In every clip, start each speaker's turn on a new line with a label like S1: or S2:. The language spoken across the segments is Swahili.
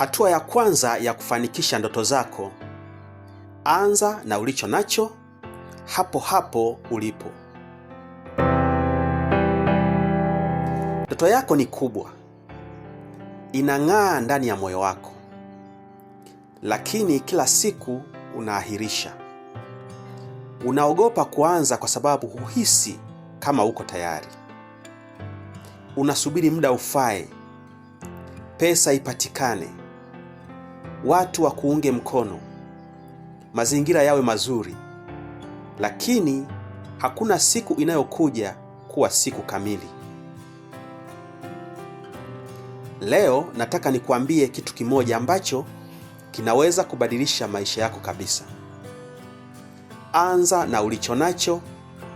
S1: Hatua ya kwanza ya kufanikisha ndoto zako: anza na ulicho nacho hapo hapo ulipo. Ndoto yako ni kubwa, inang'aa ndani ya moyo wako, lakini kila siku unaahirisha. Unaogopa kuanza kwa sababu huhisi kama uko tayari. Unasubiri muda ufae, pesa ipatikane, watu wakuunge mkono, mazingira yawe mazuri, lakini hakuna siku inayokuja kuwa siku kamili. Leo nataka nikuambie kitu kimoja ambacho kinaweza kubadilisha maisha yako kabisa. Anza na ulicho nacho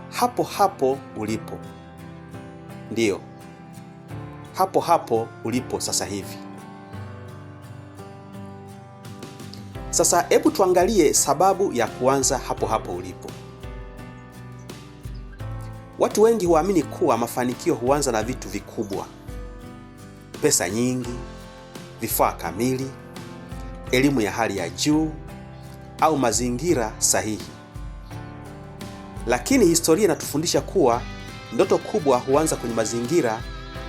S1: hapo hapo ulipo. Ndiyo, hapo hapo ulipo sasa hivi. Sasa hebu tuangalie sababu ya kuanza hapo hapo ulipo. Watu wengi huamini kuwa mafanikio huanza na vitu vikubwa: pesa nyingi, vifaa kamili, elimu ya hali ya juu au mazingira sahihi. Lakini historia inatufundisha kuwa ndoto kubwa huanza kwenye mazingira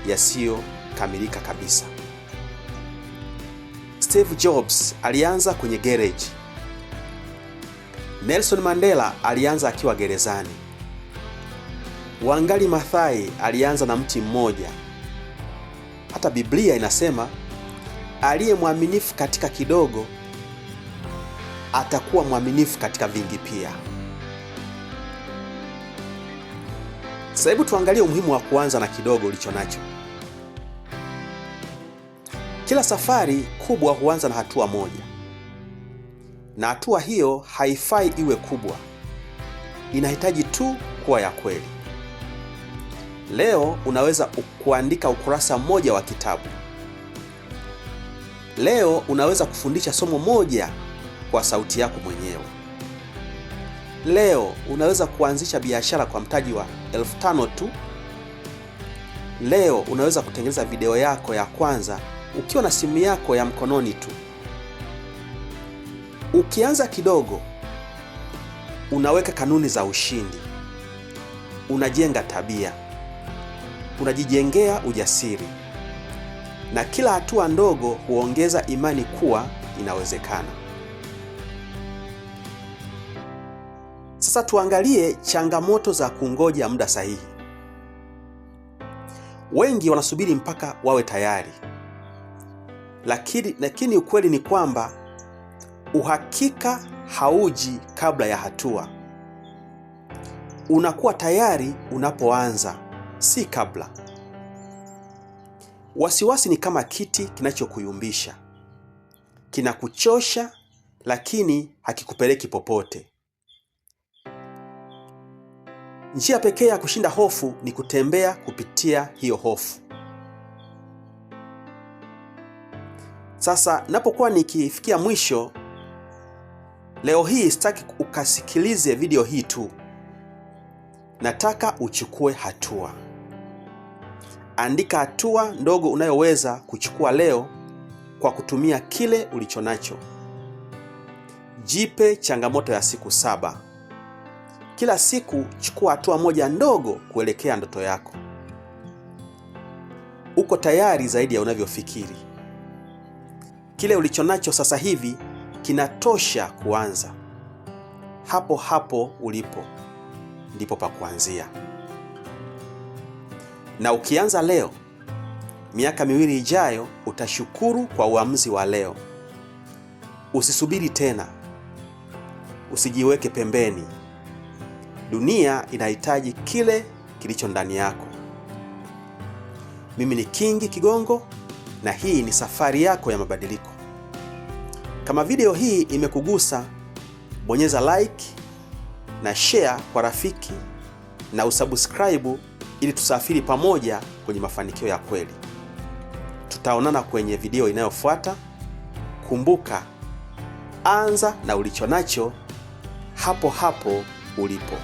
S1: yasiyokamilika kabisa. Steve Jobs alianza kwenye garage. Nelson Mandela alianza akiwa gerezani. Wangari Maathai alianza na mti mmoja. Hata Biblia inasema aliye mwaminifu katika kidogo atakuwa mwaminifu katika vingi pia. Sasa hebu tuangalie umuhimu wa kuanza na kidogo ulicho nacho. Kila safari kubwa huanza na hatua moja, na hatua hiyo haifai iwe kubwa, inahitaji tu kuwa ya kweli. Leo unaweza kuandika ukurasa mmoja wa kitabu. Leo unaweza kufundisha somo moja kwa sauti yako mwenyewe. Leo unaweza kuanzisha biashara kwa mtaji wa 5,000 tu. Leo unaweza kutengeneza video yako ya kwanza ukiwa na simu yako ya mkononi tu. Ukianza kidogo, unaweka kanuni za ushindi, unajenga tabia, unajijengea ujasiri, na kila hatua ndogo huongeza imani kuwa inawezekana. Sasa tuangalie changamoto za kungoja muda sahihi. Wengi wanasubiri mpaka wawe tayari. Lakini ukweli ni kwamba uhakika hauji kabla ya hatua. Unakuwa tayari unapoanza, si kabla. Wasiwasi ni kama kiti kinachokuyumbisha. Kinakuchosha, lakini hakikupeleki popote. Njia pekee ya kushinda hofu ni kutembea kupitia hiyo hofu. Sasa napokuwa nikifikia mwisho, leo hii sitaki ukasikilize video hii tu. Nataka uchukue hatua. Andika hatua ndogo unayoweza kuchukua leo kwa kutumia kile ulicho nacho. Jipe changamoto ya siku 7. Kila siku chukua hatua moja ndogo kuelekea ndoto yako. Uko tayari zaidi ya unavyofikiri. Kile ulicho nacho sasa hivi kinatosha kuanza. Hapo hapo ulipo ndipo pa kuanzia. Na ukianza leo, miaka 2 ijayo utashukuru kwa uamuzi wa leo. Usisubiri tena. Usijiweke pembeni. Dunia inahitaji kile kilicho ndani yako. Mimi ni Kingi Kigongo na hii ni safari yako ya mabadiliko. Kama video hii imekugusa, bonyeza like na share kwa rafiki na usubscribe ili tusafiri pamoja kwenye mafanikio ya kweli. Tutaonana kwenye video inayofuata. Kumbuka, anza na ulicho nacho hapo hapo ulipo.